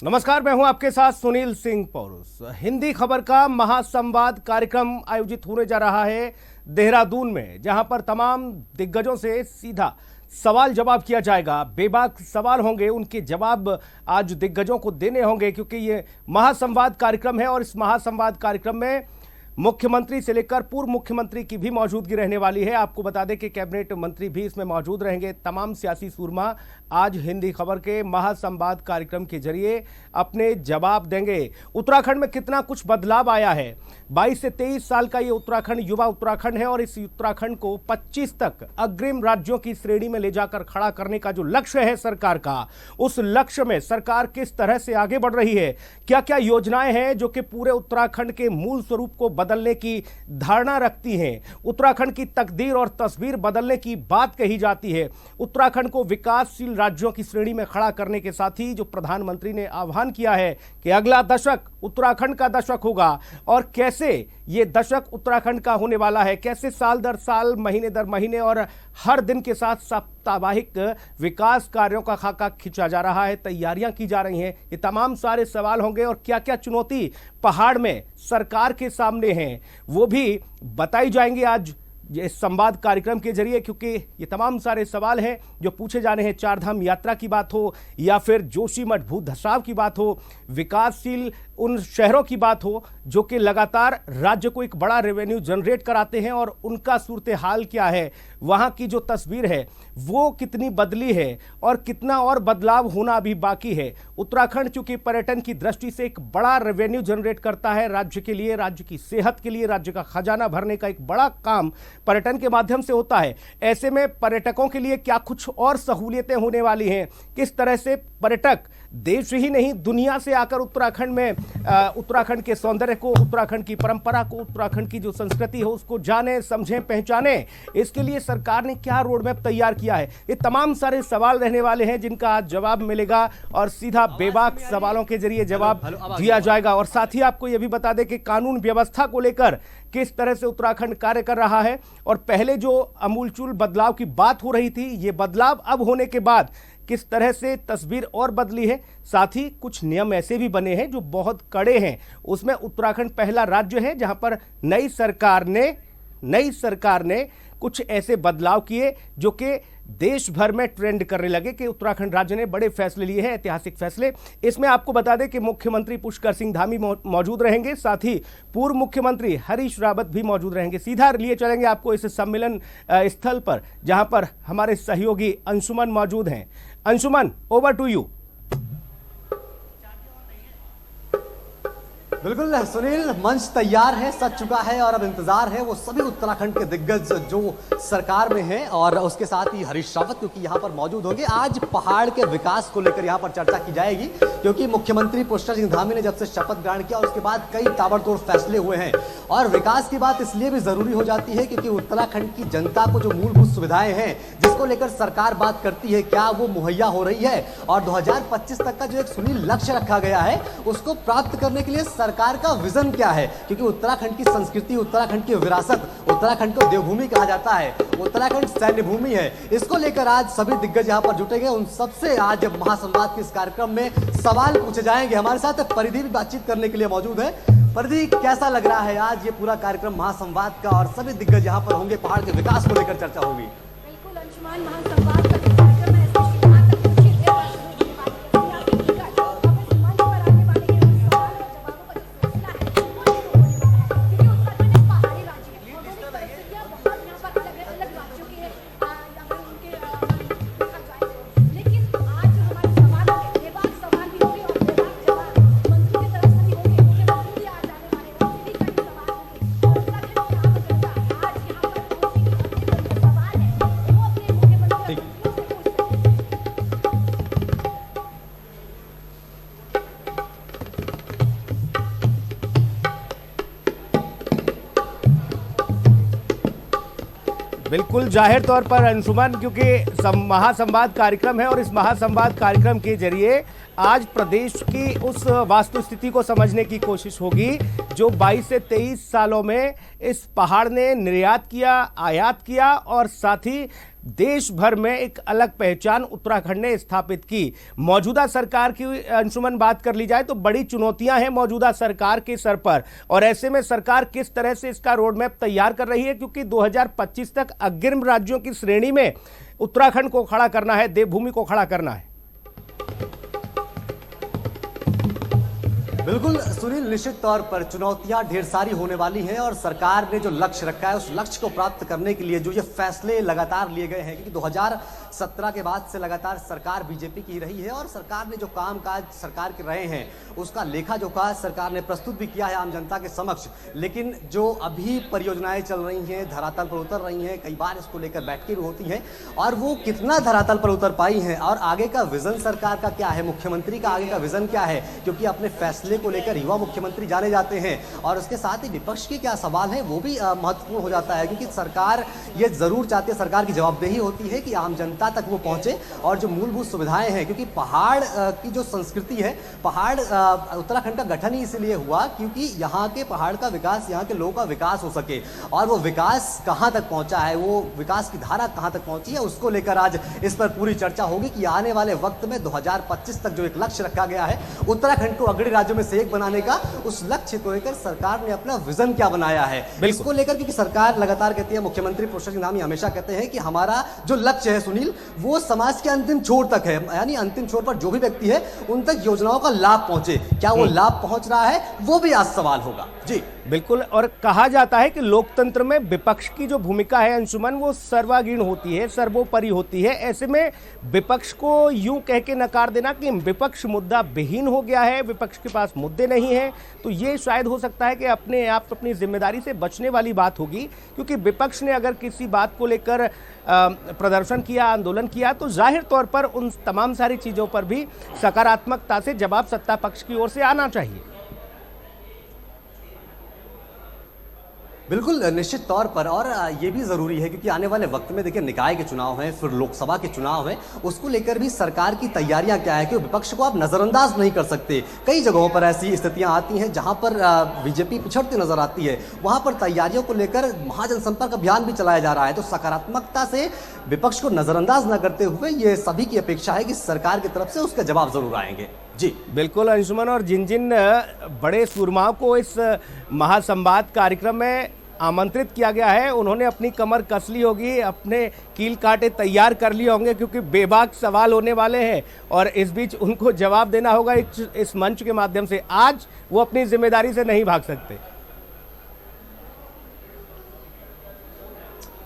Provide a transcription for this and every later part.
नमस्कार, मैं हूं आपके साथ सुनील सिंह पौरुष। हिंदी खबर का महासंवाद कार्यक्रम आयोजित होने जा रहा है देहरादून में, जहां पर तमाम दिग्गजों से सीधा सवाल जवाब किया जाएगा। बेबाक सवाल होंगे, उनके जवाब आज दिग्गजों को देने होंगे, क्योंकि ये महासंवाद कार्यक्रम है और इस महासंवाद कार्यक्रम में मुख्यमंत्री से लेकर पूर्व मुख्यमंत्री की भी मौजूदगी रहने वाली है। आपको बता दें कि कैबिनेट मंत्री भी इसमें मौजूद रहेंगे। तमाम सियासी सूरमा आज हिंदी खबर के महासंवाद कार्यक्रम के जरिए अपने जवाब देंगे। उत्तराखंड में कितना कुछ बदलाव आया है। 22 से 23 साल का ये उत्तराखंड युवा उत्तराखंड है और इस उत्तराखंड को 25 तक अग्रिम राज्यों की श्रेणी में ले जाकर खड़ा करने का जो लक्ष्य है सरकार का, उस लक्ष्य में सरकार किस तरह से आगे बढ़ रही है, क्या क्या योजनाएं हैं जो कि पूरे उत्तराखंड के मूल स्वरूप को बदलने की धारणा रखती हैं। उत्तराखंड की तकदीर और तस्वीर बदलने की बात कही जाती है। उत्तराखंड को विकासशील राज्यों की श्रेणी में खड़ा करने के साथ ही जो प्रधानमंत्री ने आह्वान किया है कि अगला दशक उत्तराखंड का दशक होगा, और कैसे ये दशक उत्तराखंड का होने वाला है, कैसे साल दर साल, महीने दर महीने और हर दिन के साथ साप्ताहिक विकास कार्यों का खाका खींचा जा रहा है, तैयारियां की जा रही हैं। ये तमाम सारे सवाल होंगे और क्या क्या चुनौती पहाड़ में सरकार के सामने हैं वो भी बताई जाएंगी आज इस संवाद कार्यक्रम के जरिए, क्योंकि ये तमाम सारे सवाल हैं जो पूछे जाने हैं। चारधाम यात्रा की बात हो या फिर जोशीमठ भू धसाव की बात हो, विकासशील उन शहरों की बात हो जो कि लगातार राज्य को एक बड़ा रेवेन्यू जनरेट कराते हैं, और उनका सूरत हाल क्या है, वहाँ की जो तस्वीर है वो कितनी बदली है और कितना और बदलाव होना अभी बाकी है। उत्तराखंड चूंकि पर्यटन की दृष्टि से एक बड़ा रेवेन्यू जनरेट करता है राज्य के लिए, राज्य की सेहत के लिए, राज्य का खजाना भरने का एक बड़ा काम पर्यटन के माध्यम से होता है। ऐसे में पर्यटकों के लिए क्या कुछ और सहूलियतें होने वाली हैं, किस तरह से पर्यटक देश ही नहीं दुनिया से आकर उत्तराखंड में उत्तराखंड के सौंदर्य को, उत्तराखंड की परंपरा को, उत्तराखंड की जो संस्कृति है उसको जाने, समझें, पहचाने, इसके लिए सरकार ने क्या रोड मैप तैयार किया है। ये तमाम सारे सवाल रहने वाले हैं जिनका आज जवाब मिलेगा और सीधा बेबाक सवालों के जरिए जवाब दिया जाएगा। और साथ ही आपको यह भी बता दें कि कानून व्यवस्था को लेकर किस तरह से उत्तराखंड कार्य कर रहा है, और पहले जो अमूलचूल बदलाव की बात हो रही थी, ये बदलाव अब होने के बाद किस तरह से तस्वीर और बदली है। साथ ही कुछ नियम ऐसे भी बने हैं जो बहुत कड़े हैं। उसमें उत्तराखंड पहला राज्य है जहां पर नई सरकार ने कुछ ऐसे बदलाव किए जो कि देश भर में ट्रेंड करने लगे कि उत्तराखंड राज्य ने बड़े फैसले लिए हैं, ऐतिहासिक फैसले। इसमें आपको बता दें कि मुख्यमंत्री पुष्कर सिंह धामी मौजूद रहेंगे, साथ ही पूर्व मुख्यमंत्री हरीश रावत भी मौजूद रहेंगे। सीधा लिए चलेंगे आपको इस सम्मेलन स्थल पर, जहां पर हमारे सहयोगी अंशुमन मौजूद हैं। Anshuman, over to you. बिल्कुल सुनील, मंच तैयार है, सज चुका है और अब इंतजार है वो सभी उत्तराखंड के दिग्गज जो सरकार में हैं, और उसके साथ ही हरीश रावत क्योंकि यहाँ पर मौजूद होंगे। आज पहाड़ के विकास को लेकर यहाँ पर चर्चा की जाएगी, क्योंकि मुख्यमंत्री पुष्कर सिंह धामी ने जब से शपथ ग्रहण किया उसके बाद कई ताबड़तोड़ फैसले हुए हैं, और विकास की बात इसलिए भी जरूरी हो जाती है क्योंकि उत्तराखंड की जनता को जो मूलभूत सुविधाएं हैं जिसको लेकर सरकार बात करती है, क्या वो मुहैया हो रही है, और 2025 तक का जो एक सुनील लक्ष्य रखा गया है उसको प्राप्त करने के लिए सरकार का विजन क्या है। क्योंकि उत्तराखंड की संस्कृति, उत्तराखंड की विरासत, उत्तराखंड को देवभूमि कहा जाता है, उत्तराखंड सैन्य भूमि है, इसको लेकर आज सभी दिग्गज यहाँ पर जुटेंगे। उन सबसे आज महासंवाद के इस कार्यक्रम में सवाल पूछे जाएंगे। हमारे साथ परिधि भी बातचीत करने के लिए मौजूद है। परिधि, कैसा लग रहा है आज ये पूरा कार्यक्रम महासंवाद का, और सभी दिग्गज यहाँ पर होंगे, पहाड़ के विकास को लेकर चर्चा होगी। बिल्कुल अंशुमान, महासंवाद का जो कार्यक्रम है बिल्कुल जाहिर तौर पर अंशुमन, क्योंकि महासंवाद कार्यक्रम है और इस महासंवाद कार्यक्रम के जरिए आज प्रदेश की उस वास्तुस्थिति को समझने की कोशिश होगी जो 22 से 23 सालों में इस पहाड़ ने निर्यात किया, आयात किया, और साथ ही देश भर में एक अलग पहचान उत्तराखंड ने स्थापित की। मौजूदा सरकार की अंशुमन बात कर ली जाए तो बड़ी चुनौतियां हैं मौजूदा सरकार के सर पर, और ऐसे में सरकार किस तरह से इसका रोड मैप तैयार कर रही है, क्योंकि 2025 तक अग्रिम राज्यों की श्रेणी में उत्तराखंड को खड़ा करना है, देवभूमि को खड़ा करना है। बिल्कुल सुनील, निश्चित तौर पर चुनौतियां ढेर सारी होने वाली हैं और सरकार ने जो लक्ष्य रखा है उस लक्ष्य को प्राप्त करने के लिए जो ये फैसले लगातार लिए गए हैं, क्योंकि 2017 के बाद से लगातार सरकार बीजेपी की रही है और सरकार ने जो कामकाज सरकार के रहे हैं उसका लेखा जोखा सरकार ने प्रस्तुत भी किया है आम जनता के समक्ष। लेकिन जो अभी परियोजनाएं चल रही हैं, धरातल पर उतर रही हैं, कई बार इसको लेकर बैठकें भी होती हैं और वो कितना धरातल पर उतर पाई हैं और आगे का विजन सरकार का क्या है, मुख्यमंत्री का आगे का विजन क्या है, क्योंकि अपने फैसले को लेकर युवा मुख्यमंत्री जाने जाते हैं। और उसके साथ ही विपक्ष के क्या सवाल हैं वो भी महत्वपूर्ण हो जाता है, क्योंकि सरकार ये जरूर चाहती है, सरकार की जवाबदेही होती है कि आम जनता तक वो पहुंचे और जो मूलभूत सुविधाएं हैं, क्योंकि पहाड़ की जो संस्कृति है, पहाड़ उत्तराखंड का गठन ही इसलिए हुआ क्योंकि यहाँ के पहाड़ का विकास, यहाँ के लोगों का विकास हो सके। और वो विकास कहाँ तक पहुंचा है, वो विकास की धारा कहाँ तक पहुंची है, उसको लेकर आज इस पर पूरी चर्चा होगी कि आने वाले वक्त में 2025 तक जो एक लक्ष्य रखा गया है उत्तराखंड को अग्रणी राज्यों में से एक बनाने का, उस लक्ष्य को लेकर सरकार ने अपना विजन क्या बनाया है इसको लेकर, क्योंकि सरकार लगातार कहती है, मुख्यमंत्री प्रोफेसर नामी हमेशा कहते हैं कि हमारा जो लक्ष्य है सुनील वो समाज के अंतिम छोर तक है, यानी अंतिम छोर पर जो भी व्यक्ति है उन तक योजनाओं का लाभ पहुंचे। क्या वो लाभ पहुंच रहा है वो भी आज सवाल होगा। जी बिल्कुल, और कहा जाता है कि लोकतंत्र में विपक्ष की जो भूमिका है अंशुमन वो सर्वागीण होती है, सर्वोपरि होती है। ऐसे में विपक्ष को यूं कह के नकार देना कि विपक्ष मुद्दा विहीन हो गया है, विपक्ष के पास मुद्दे नहीं हैं, तो ये शायद हो सकता है कि अपने आप अपनी जिम्मेदारी से बचने वाली बात होगी, क्योंकि विपक्ष ने अगर किसी बात को लेकर प्रदर्शन किया, आंदोलन किया, तो जाहिर तौर पर उन तमाम सारी चीज़ों पर भी सकारात्मकता से जवाब सत्ता पक्ष की ओर से आना चाहिए। बिल्कुल निश्चित तौर पर, और ये भी ज़रूरी है क्योंकि आने वाले वक्त में देखिए निकाय के चुनाव हैं, फिर लोकसभा के चुनाव हैं, उसको लेकर भी सरकार की तैयारियां क्या है कि विपक्ष को आप नज़रअंदाज नहीं कर सकते। कई जगहों पर ऐसी स्थितियां आती हैं जहां पर बीजेपी पिछड़ती नजर आती है, वहां पर तैयारियों को लेकर महाजनसंपर्क अभियान भी चलाया जा रहा है। तो सकारात्मकता से विपक्ष को नज़रअंदाज न करते हुए ये सभी की अपेक्षा है कि सरकार की तरफ से उसके जवाब जरूर आएंगे। जी बिल्कुल अंशुमन, और जिन जिन बड़े सूरमाओं को इस महासंवाद कार्यक्रम में आमंत्रित किया गया है उन्होंने अपनी कमर कस ली होगी, अपने कील कांटे तैयार कर लिए होंगे, क्योंकि बेबाक सवाल होने वाले हैं और इस बीच उनको जवाब देना होगा इस मंच के माध्यम से। आज वो अपनी जिम्मेदारी से नहीं भाग सकते।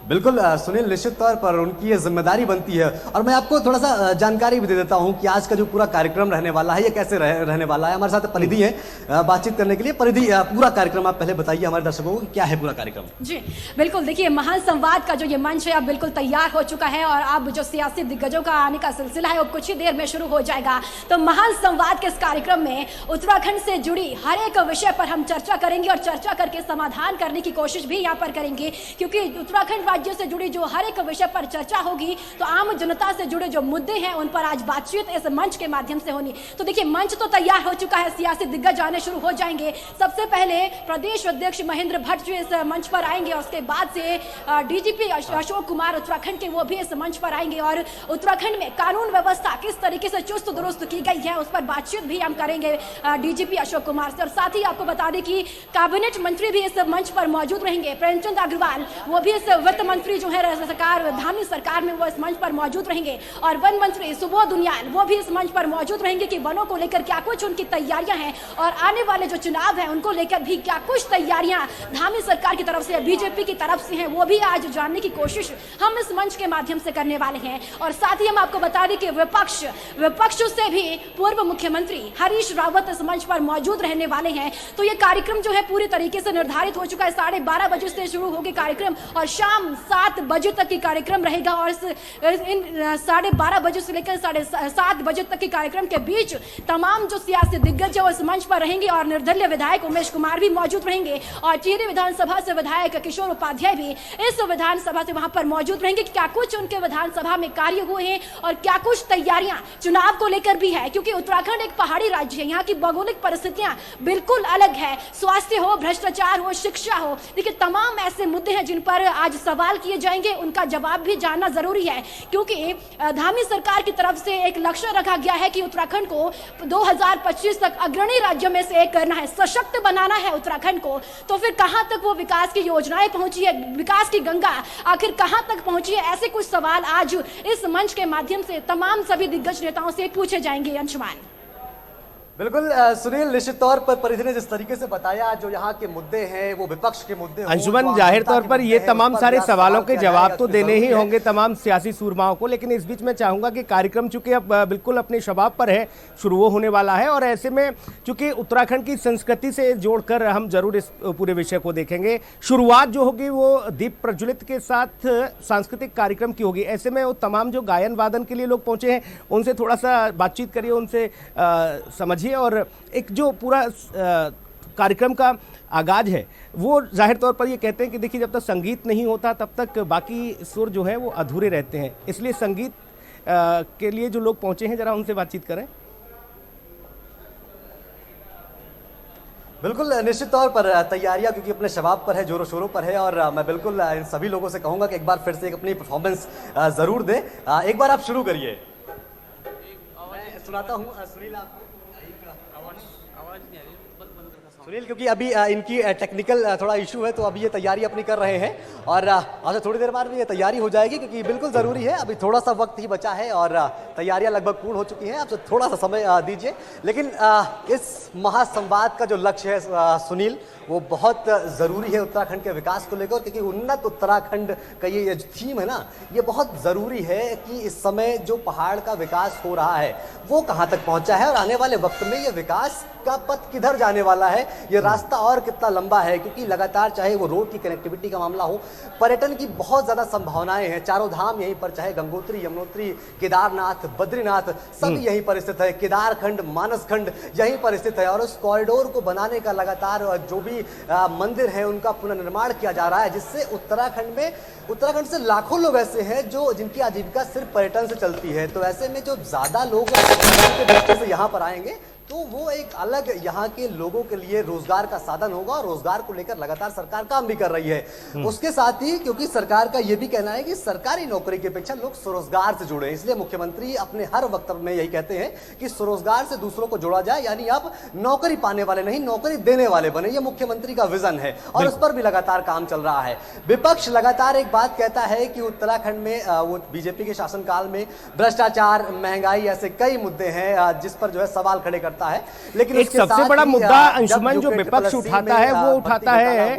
बिल्कुल सुनील, निश्चित तौर पर उनकी ये जिम्मेदारी बनती है। और मैं आपको थोड़ा सा जानकारी भी दे देता हूं कि आज का जो पूरा कार्यक्रम रहने वाला है ये कैसे रहने वाला है। हमारे साथ परिधि है बातचीत करने के लिए। परिधि, पूरा कार्यक्रम आप पहले बताइए हमारे दर्शकों को क्या है पूरा कार्यक्रम। जी बिल्कुल, देखिए महासंवाद का जो ये मंच है अब बिल्कुल तैयार हो चुका है और अब जो सियासी दिग्गजों का आने का सिलसिला है वो कुछ ही देर में शुरू हो जाएगा। तो महासंवाद के इस कार्यक्रम में उत्तराखंड से जुड़ी हर एक विषय पर हम चर्चा करेंगे और चर्चा करके समाधान करने की कोशिश भी यहाँ पर करेंगे, क्योंकि उत्तराखंड राज्य से जुड़ी जो हर एक विषय पर चर्चा होगी तो आम जनता से जुड़े जो मुद्दे हैं उन पर आज बातचीत इस मंच के माध्यम से होनी। तो देखिए मंच तो तैयार हो चुका है, सियासी दिग्गज आने शुरू हो जाएंगे। सबसे पहले प्रदेश अध्यक्ष महेंद्र भट्ट जो इस मंच पर आएंगे, उसके बाद से डीजीपी अशोक कुमार उत्तराखंड के वो भी इस मंच पर आएंगे और उत्तराखंड में कानून व्यवस्था किस तरीके से चुस्त दुरुस्त की गई है उस पर बातचीत भी हम करेंगे डीजीपी अशोक कुमार से। और साथ ही आपको बता दें कि कैबिनेट मंत्री भी इस मंच पर मौजूद रहेंगे। प्रेमचंद अग्रवाल वो भी इस वित्त मंत्री जो है सरकार धामी सरकार में वो इस मंच पर मौजूद रहेंगे और वन मंत्री सुबोध उनियाल वो भी इस मंच पर मौजूद रहेंगे कि वनों को लेकर क्या कुछ उनकी तैयारियां हैं और आने वाले जो चुनाव हैं उनको लेकर भी क्या कुछ तैयारियां धामी सरकार की तरफ से, बीजेपी की तरफ से हैं, वो भी आज जानने की कोशिश हम इस मंच के माध्यम से करने वाले हैं। और साथ ही हम आपको बता दें कि विपक्ष से भी पूर्व मुख्यमंत्री हरीश रावत इस मंच पर मौजूद रहने वाले हैं। तो ये कार्यक्रम जो है पूरी तरीके से निर्धारित हो चुका है। 12:30 बजे से शुरू होगी कार्यक्रम और शाम 7 बजे तक की कार्यक्रम रहेगा और इन 12:30 बजे से लेकर 7:30 बजे तक के कार्यक्रम के बीच तमाम जो सियासी दिग्गज है इस मंच पर रहेंगे और निर्दलीय विधायक उमेश कुमार भी मौजूद रहेंगे और टिहरी विधानसभा से विधायक किशोर उपाध्याय भी इस विधानसभा से वहां पर मौजूद रहेंगे। क्या कुछ उनके विधानसभा में कार्य हुए हैं और क्या कुछ तैयारियां चुनाव को लेकर भी है, क्योंकि उत्तराखंड एक पहाड़ी राज्य है, यहाँ की भौगोलिक परिस्थितियां बिल्कुल अलग है। स्वास्थ्य हो, भ्रष्टाचार हो, शिक्षा हो, देखिए तमाम ऐसे मुद्दे हैं जिन पर आज सवाल सवाल किए जाएंगे उनका जवाब भी जानना जरूरी है, क्योंकि धामी सरकार की तरफ से एक लक्ष्य रखा गया है कि उत्तराखंड को 2025 तक अग्रणी राज्यों में से एक करना है, सशक्त बनाना है उत्तराखंड को। तो फिर कहां तक वो विकास की योजनाएं पहुंची है, विकास की गंगा आखिर कहां तक पहुंची है, ऐसे कुछ सवाल आज इस मंच के माध्यम से तमाम सभी दिग्गज नेताओं से पूछे जाएंगे। अंशुमान। बिल्कुल सुनील, निश्चित तौर पर परिधि ने जिस तरीके से बताया जो यहाँ के मुद्दे हैं वो विपक्ष के मुद्दे हैं। अंशुमन, जाहिर तौर पर ये तमाम सारे सवालों के जवाब तो देने ही होंगे तमाम सियासी सूरमाओं को, लेकिन इस बीच में चाहूंगा कि कार्यक्रम चूंकि अब बिल्कुल अपने शबाब पर है, शुरू होने वाला है, और ऐसे में चूंकि उत्तराखंड की संस्कृति से जोड़कर हम जरूर इस पूरे विषय को देखेंगे। शुरुआत जो होगी वो दीप प्रज्वलित के साथ सांस्कृतिक कार्यक्रम की होगी। ऐसे में वो तमाम जो गायन वादन के लिए लोग पहुंचे हैं उनसे थोड़ा सा बातचीत करिए, उनसे समझिए, और एक जो पूरा कार्यक्रम का आगाज है वो जाहिर तौर पर ये कहते हैं कि देखिए, जब तक संगीत नहीं होता तब तक बाकी सुर जो है वो अधूरे रहते हैं, इसलिए संगीत के लिए जो लोग पहुंचे हैं जरा उनसे बातचीत करें। बिल्कुल निश्चित तौर पर तैयारियां क्योंकि अपने शबाब पर है, जोरों शोरों पर है, और मैं बिल्कुल इन सभी लोगों से कहूंगा कि एक बार फिर से एक अपनी परफॉर्मेंस जरूर दें। एक बार आप शुरू करिए। सुनाता हूँ सुनील आपको। सुनील, क्योंकि अभी इनकी टेक्निकल थोड़ा इशू है तो अभी ये तैयारी अपनी कर रहे हैं, और आज थोड़ी देर बाद में ये तैयारी हो जाएगी क्योंकि बिल्कुल ज़रूरी है। अभी थोड़ा सा वक्त ही बचा है और तैयारियां लगभग पूर्ण हो चुकी हैं। आपसे थोड़ा सा समय दीजिए। लेकिन इस महासंवाद का जो लक्ष्य है सुनील, वो बहुत ज़रूरी है उत्तराखंड के विकास को लेकर, क्योंकि उन्नत उत्तराखंड का ये जो थीम है ना, ये बहुत ज़रूरी है कि इस समय जो पहाड़ का विकास हो रहा है वो कहाँ तक पहुँचा है और आने वाले वक्त में ये विकास का पथ किधर जाने वाला है, ये रास्ता और कितना लंबा है। क्योंकि लगातार चाहे वो रोड की कनेक्टिविटी का मामला हो, पर्यटन की बहुत ज़्यादा संभावनाएं हैं। चारों धाम यहीं पर, चाहे गंगोत्री, यमुनोत्री, केदारनाथ, बद्रीनाथ, सब यहीं पर स्थित है। केदारखंड, मानसखंड यहीं पर स्थित है, और उस कॉरिडोर को बनाने का लगातार जो भी मंदिर है उनका पुनर्निर्माण किया जा रहा है, जिससे उत्तराखंड से लाखों लोग ऐसे हैं जो जिनकी आजीविका सिर्फ पर्यटन से चलती है। तो ऐसे में जो ज्यादा लोग के दृष्टि से यहाँ पर आएंगे तो वो एक अलग यहाँ के लोगों के लिए रोजगार का साधन होगा, और रोजगार को लेकर लगातार सरकार काम भी कर रही है। उसके साथ ही क्योंकि सरकार का ये भी कहना है कि सरकारी नौकरी की अपेक्षा लोग स्वरोजगार से जुड़े, इसलिए मुख्यमंत्री अपने हर वक्तव्य में यही कहते हैं कि स्वरोजगार से दूसरों को जोड़ा जाए, यानी आप नौकरी पाने वाले नहीं, नौकरी देने वाले बने। ये मुख्यमंत्री का विजन है और उस पर भी लगातार काम चल रहा है। विपक्ष लगातार एक बात कहता है कि उत्तराखंड में वो बीजेपी के शासनकाल में भ्रष्टाचार, महंगाई, ऐसे कई मुद्दे हैं जिस पर जो है सवाल खड़े करता है। लेकिन एक सबसे बड़ा मुद्दा अंशुमन जो विपक्ष उठाता है वो उठाता है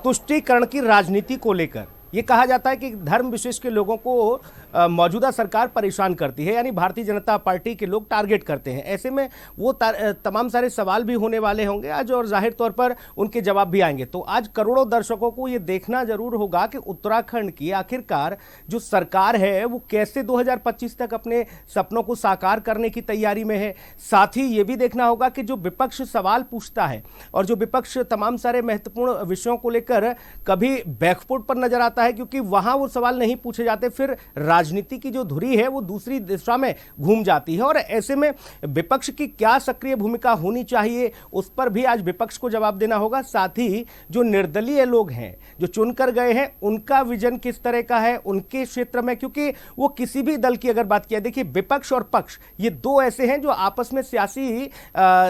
तुष्टीकरण की राजनीति को लेकर। ये कहा जाता है कि धर्म विशेष के लोगों को मौजूदा सरकार परेशान करती है, यानी भारतीय जनता पार्टी के लोग टारगेट करते हैं। ऐसे में वो तमाम सारे सवाल भी होने वाले होंगे आज, और जाहिर तौर पर उनके जवाब भी आएंगे। तो आज करोड़ों दर्शकों को ये देखना जरूर होगा कि उत्तराखंड की आखिरकार जो सरकार है वो कैसे 2025 तक अपने सपनों को साकार करने की तैयारी में है। साथ ही ये भी देखना होगा कि जो विपक्ष सवाल पूछता है और जो विपक्ष तमाम सारे महत्वपूर्ण विषयों को लेकर कभी बैकफुट पर नजर आता है, क्योंकि वहां वो सवाल नहीं पूछे जाते, फिर राजनीति की जो धुरी है वो दूसरी दिशा में घूम जाती है। और ऐसे में विपक्ष की क्या सक्रिय भूमिका होनी चाहिए उस पर भी आज विपक्ष को जवाब देना होगा। साथ ही जो निर्दलीय लोग हैं जो चुनकर गए हैं उनका विजन किस तरह का है उनके क्षेत्र में, क्योंकि वो किसी भी दल की अगर बात किया, देखिए विपक्ष और पक्ष ये दो ऐसे हैं जो आपस में सियासी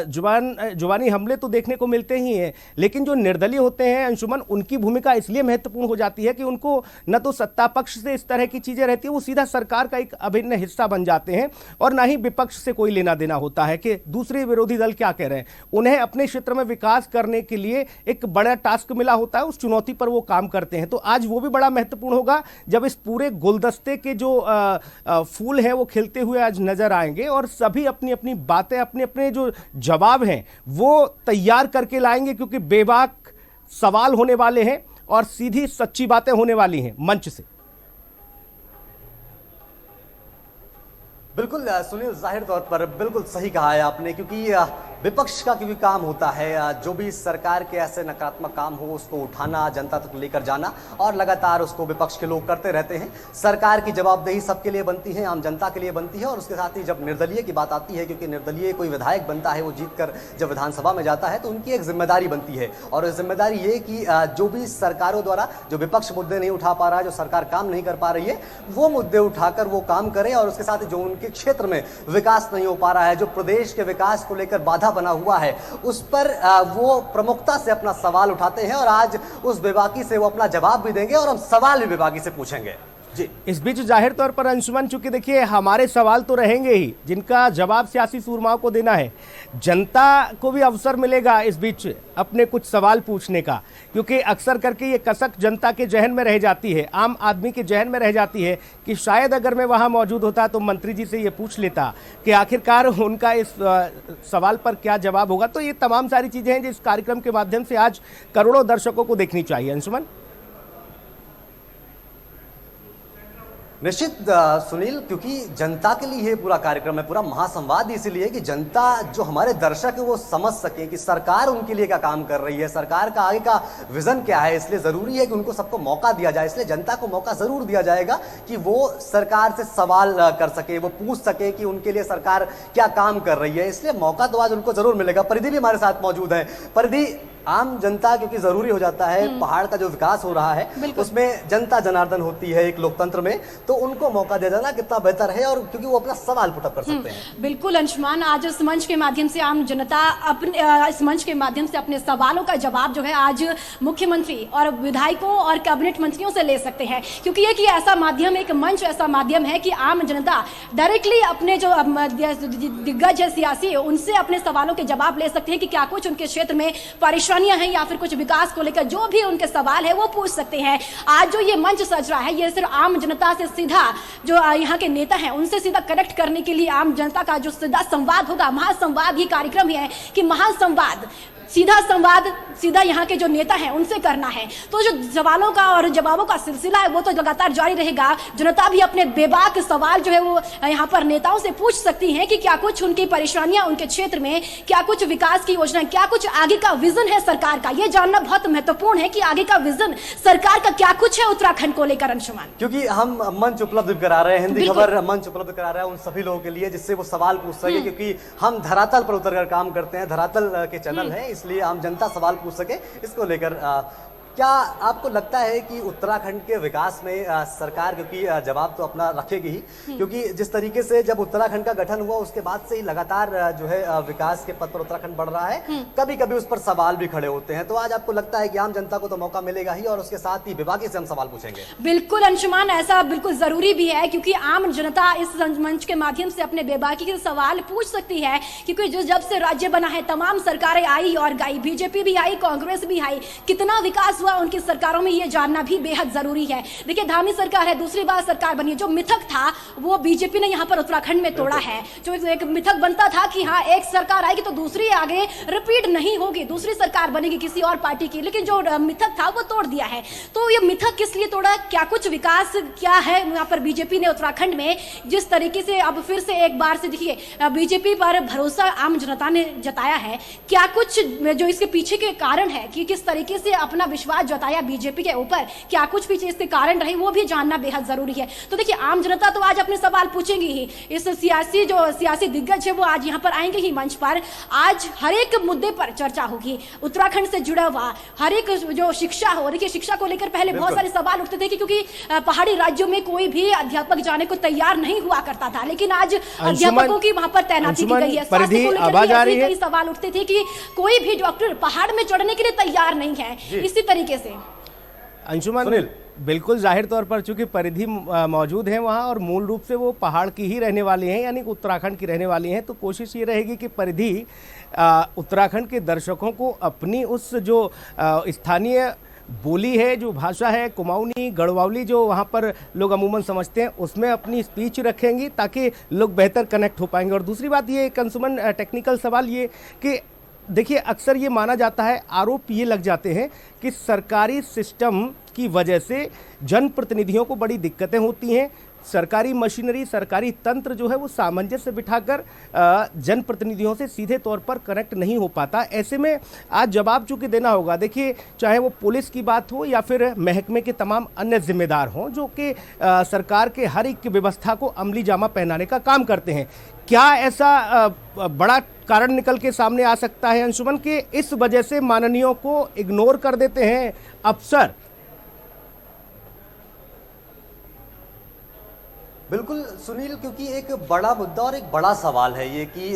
जुबानी हमले तो देखने को मिलते ही हैं, लेकिन जो निर्दलीय होते हैं अंशुमन, उनकी भूमिका इसलिए महत्वपूर्ण हो जाती है कि उनको न तो सत्ता पक्ष से इस तरह की चीजें रहती है, वो सीधा सरकार का एक अभिन्न हिस्सा बन जाते हैं, और ना ही विपक्ष से कोई लेना देना होता है कि दूसरे विरोधी दल क्या कह रहे हैं। उन्हें अपने क्षेत्र में विकास करने के लिए एक बड़ा टास्क मिला होता है, उस चुनौती पर वो काम करते हैं। तो आज वो भी बड़ा महत्वपूर्ण होगा जब इस पूरे गुलदस्ते के जो फूल हैं वो खिलते हुए आज नजर आएंगे, और सभी अपनी अपनी बातें, अपने अपने जो जवाब हैं वो तैयार करके लाएंगे, क्योंकि बेबाक सवाल होने वाले हैं और सीधी सच्ची बातें होने वाली हैं मंच से। बिल्कुल सुनील, जाहिर तौर पर बिल्कुल सही कहा है आपने, क्योंकि विपक्ष का क्योंकि काम होता है जो भी सरकार के ऐसे नकारात्मक काम हो उसको उठाना, जनता तक लेकर जाना, और लगातार उसको विपक्ष के लोग करते रहते हैं। सरकार की जवाबदेही सबके लिए बनती है, आम जनता के लिए बनती है। और उसके साथ ही जब निर्दलीय की बात आती है, क्योंकि निर्दलीय कोई विधायक बनता है, वो जीतकर जब विधानसभा में जाता है तो उनकी एक जिम्मेदारी बनती है, और जिम्मेदारी ये कि जो भी सरकारों द्वारा जो विपक्ष मुद्दे नहीं उठा पा रहा है, जो सरकार काम नहीं कर पा रही है, वो मुद्दे उठाकर वो काम करे। और उसके साथ ही जो उनके क्षेत्र में विकास नहीं हो पा रहा है, जो प्रदेश के विकास को लेकर बाधा बना हुआ है, उस पर वो प्रमुखता से अपना सवाल उठाते हैं। और आज उस बेबाकी से वो अपना जवाब भी देंगे और हम सवाल भी बेबाकी से पूछेंगे जी। इस बीच जाहिर तौर पर अंशुमन, चूंकि देखिए हमारे सवाल तो रहेंगे ही, जिनका जवाब सियासी सूरमाओं को देना है, जनता को भी अवसर मिलेगा इस बीच अपने कुछ सवाल पूछने का, क्योंकि अक्सर करके ये कसक जनता के जहन में रह जाती है, आम आदमी के जहन में रह जाती है कि शायद अगर मैं वहां मौजूद होता तो मंत्री जी से ये पूछ लेता कि आखिरकार उनका इस सवाल पर क्या जवाब होगा। तो ये तमाम सारी चीजें हैं जो इस कार्यक्रम के माध्यम से आज करोड़ों दर्शकों को देखनी चाहिए। अंशुमन, निश्चित सुनील, क्योंकि जनता के लिए ये पूरा कार्यक्रम है, पूरा महासंवाद इसीलिए कि जनता, जो हमारे दर्शक है, वो समझ सके कि सरकार उनके लिए क्या काम कर रही है, सरकार का आगे का विजन क्या है। इसलिए जरूरी है कि उनको सबको मौका दिया जाए। इसलिए जनता को मौका जरूर दिया जाएगा कि वो सरकार से सवाल कर सके, वो पूछ सके कि उनके लिए सरकार क्या काम कर रही है। इसलिए मौका तो आज उनको जरूर मिलेगा। परिधि भी हमारे साथ मौजूद है। परिधि, आम जनता क्योंकि जरूरी हो जाता है, पहाड़ का जो विकास हो रहा है उसमें जनता जनार्दन होती है एक लोकतंत्र में, तो उनको मौका दिया जाना कितना बेहतर है, और क्योंकि वो अपना सवाल पुटअप कर सकते हैं। बिल्कुल अंशुमान, आज इस मंच के माध्यम से आम जनता अपने इस मंच के माध्यम से अपने सवालों का जवाब जो है आज मुख्यमंत्री और विधायकों और कैबिनेट मंत्रियों से ले सकते हैं, क्योंकि ये कि ऐसा माध्यम, एक मंच ऐसा माध्यम है कि आम जनता डायरेक्टली अपने जो दिग्गज है सियासी, उनसे अपने सवालों के जवाब ले सकते हैं कि क्या कुछ उनके क्षेत्र में परेशानियां हैं या फिर कुछ विकास को लेकर जो भी उनके सवाल है वो पूछ सकते हैं। आज जो ये मंच सज रहा है, ये सिर्फ आम जनता से सीधा, जो यहाँ के नेता हैं उनसे सीधा कनेक्ट करने के लिए, आम जनता का जो सीधा संवाद होगा, महासंवाद ही कार्यक्रम है कि महासंवाद, सीधा संवाद सीधा यहाँ के जो नेता हैं उनसे करना है। तो जो सवालों का और जवाबों का सिलसिला है वो तो लगातार जारी रहेगा। जनता भी अपने बेबाक सवाल जो है वो यहाँ पर नेताओं से पूछ सकती हैं कि क्या कुछ उनकी परेशानियां, उनके क्षेत्र में क्या कुछ विकास की योजना, क्या कुछ आगे का विजन है सरकार का। ये जानना बहुत महत्वपूर्ण है कि आगे का विजन सरकार का क्या कुछ है उत्तराखंड को लेकर। अंशुमान, क्योंकि हम मंच उपलब्ध करा रहे हैं, हिंदी खबर मंच उपलब्ध करा रहा है उन सभी लोगों के लिए जिससे वो सवाल पूछ सके, क्योंकि हम धरातल पर उतरकर काम करते हैं, धरातल के चैनल है, इसलिए आम जनता सवाल पूछ सके। इसको लेकर क्या आपको लगता है कि उत्तराखंड के विकास में सरकार, क्योंकि जवाब तो अपना रखेगी ही, क्योंकि जिस तरीके से जब उत्तराखंड का गठन हुआ उसके बाद से ही लगातार जो है विकास के पथ पर उत्तराखंड बढ़ रहा है, कभी कभी उस पर सवाल भी खड़े होते हैं। तो आज आपको लगता है कि आम जनता को तो मौका मिलेगा ही, और उसके साथ ही विभागी से हम सवाल पूछेंगे। बिल्कुल अंशुमान, ऐसा बिल्कुल जरूरी भी है, क्योंकि आम जनता इस मंच के माध्यम से अपने बेबाकी के सवाल पूछ सकती है, क्योंकि जो जब से राज्य बना है तमाम सरकारें आई और गई, बीजेपी भी आई, कांग्रेस भी आई, कितना विकास हुआ उनकी सरकारों में, ये जानना भी बेहद जरूरी है। देखिए धामी सरकार है, दूसरी बार सरकार बनी है, जो मिथक था वो बीजेपी ने यहाँ पर उत्तराखंड में तोड़ा है। जो एक मिथक बनता था कि हाँ एक सरकार आएगी तो दूसरी आगे रिपीट नहीं होगी, दूसरी सरकार बनेगी किसी और पार्टी की, लेकिन जो मिथक था वो तोड़ दिया है। तो ये मिथक किस लिए तोड़ा, क्या कुछ विकास क्या है यहाँ पर बीजेपी ने उत्तराखंड में, जिस तरीके से अब फिर से एक बार से देखिए बीजेपी पर भरोसा आम जनता ने जताया है, क्या कुछ जो इसके पीछे के कारण है कि किस तरीके से अपना विश्वास जताया बीजेपी के ऊपर, क्या कुछ पीछे इसके कारण रहे, वो भी जानना बेहद जरूरी है। तो देखिए आम जनता तो आज अपने सवाल पूछेंगे ही, इस सियासी दिग्गज है वो आज यहाँ पर आएंगे ही मंच पर। आज हर एक मुद्दे पर चर्चा होगी, उत्तराखंड से जुड़ा हुआ हर एक जो शिक्षा हो, देखिए शिक्षा को लेकर पहले बहुत सारे सवाल उठते थे कि क्योंकि पहाड़ी राज्यों में कोई भी अध्यापक जाने को तैयार नहीं हुआ करता था, लेकिन आज अध्यापकों की वहां पर तैनाती की गई है। स्वास्थ्य को लेकर कई सवाल उठते थे कि कोई भी डॉक्टर पहाड़ में चढ़ने के लिए तैयार नहीं है। इसी तरीके से अंशुमन, बिल्कुल जाहिर तौर पर चूंकि परिधि मौजूद है वहाँ और मूल रूप से वो पहाड़ की ही रहने वाली हैं, यानी उत्तराखंड की रहने वाली हैं, तो कोशिश ये रहेगी कि परिधि उत्तराखंड के दर्शकों को अपनी उस जो स्थानीय बोली है, जो भाषा है, कुमाऊनी, गढ़वाली, जो वहाँ पर लोग अमूमन समझते हैं, उसमें अपनी स्पीच रखेंगी ताकि लोग बेहतर कनेक्ट हो पाएंगे। और दूसरी बात ये अंशुमन, टेक्निकल सवाल ये कि देखिए अक्सर ये माना जाता है, आरोप ये लग जाते हैं कि सरकारी सिस्टम की वजह से जनप्रतिनिधियों को बड़ी दिक्कतें होती हैं, सरकारी मशीनरी, सरकारी तंत्र जो है वो सामंजस्य बिठाकर जनप्रतिनिधियों से सीधे तौर पर कनेक्ट नहीं हो पाता। ऐसे में आज जवाब चूंकि देना होगा। देखिए, चाहे वो पुलिस की बात हो या फिर महकमे के तमाम अन्य जिम्मेदार हों जो कि सरकार के हर एक व्यवस्था को अमली जामा पहनाने का काम करते हैं, क्या ऐसा बड़ा कारण निकल के सामने आ सकता है अंशुमन कि इस वजह से माननीयों को इग्नोर कर देते हैं अफसर? बिल्कुल सुनील, क्योंकि एक बड़ा मुद्दा और एक बड़ा सवाल है ये कि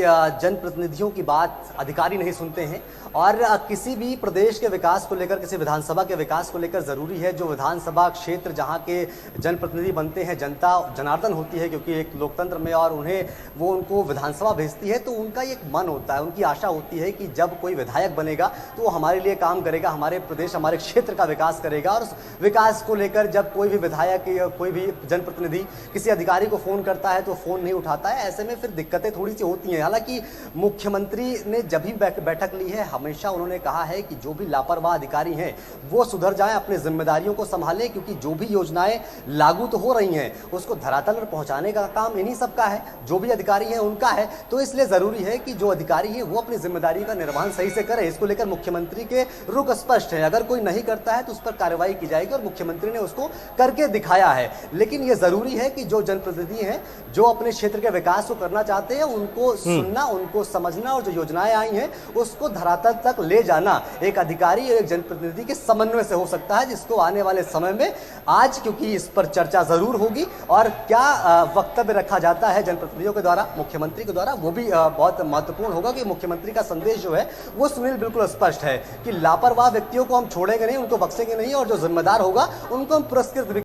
जनप्रतिनिधियों की बात अधिकारी नहीं सुनते हैं और किसी भी प्रदेश के विकास को लेकर, किसी विधानसभा के विकास को लेकर ज़रूरी है जो विधानसभा क्षेत्र जहां के जनप्रतिनिधि बनते हैं, जनता जनार्दन होती है क्योंकि एक लोकतंत्र में, और उनको विधानसभा भेजती है तो उनका एक मन होता है, उनकी आशा होती है कि जब कोई विधायक बनेगा तो वो हमारे लिए काम करेगा, हमारे प्रदेश, हमारे क्षेत्र का विकास करेगा। और उस विकास को लेकर जब कोई भी विधायक या कोई भी जनप्रतिनिधि किसी अधिकारी को फोन करता है तो फोन नहीं उठाता है, ऐसे में फिर दिक्कतें थोड़ी सी होती हैं। हालांकि मुख्यमंत्री ने जब भी बैठक ली है हमेशा उन्होंने कहा है कि जो भी लापरवाह अधिकारी हैं वो सुधर जाएं, अपनी जिम्मेदारियों को संभालें, क्योंकि जो भी योजनाएं लागू तो हो रही हैं उसको धरातल पर पहुंचाने का काम इन्हीं सबका है, जो भी अधिकारी हैं उनका है। तो इसलिए जरूरी है कि जो अधिकारी है वो अपनी जिम्मेदारी का निर्वहन सही से करे। इसको लेकर मुख्यमंत्री के रुख स्पष्ट है, अगर कोई नहीं करता है तो उस पर कार्रवाई की जाएगी और मुख्यमंत्री ने उसको करके दिखाया है। लेकिन यह जरूरी है कि जो जनप्रतिनिधि हैं जो अपने क्षेत्र के विकास को करना चाहते हैं उनको सुनना, उनको समझना और जो योजनाएं आई हैं उसको धरातल तक ले जाना एक अधिकारी और एक जनप्रतिनिधि के समन्वय से हो सकता है, जिसको आने वाले समय में आज, क्योंकि इस पर चर्चा जरूर होगी और क्या वक्तव्य रखा जाता है जनप्रतिनिधियों के द्वारा, मुख्यमंत्री के द्वारा, वो भी बहुत महत्वपूर्ण होगा कि मुख्यमंत्री का संदेश जो है वो सुनील बिल्कुल स्पष्ट है कि लापरवाह व्यक्तियों को हम छोड़ेंगे नहीं, उनको बख्शेंगे नहीं और जो जिम्मेदार होगा उनको हम पुरस्कृत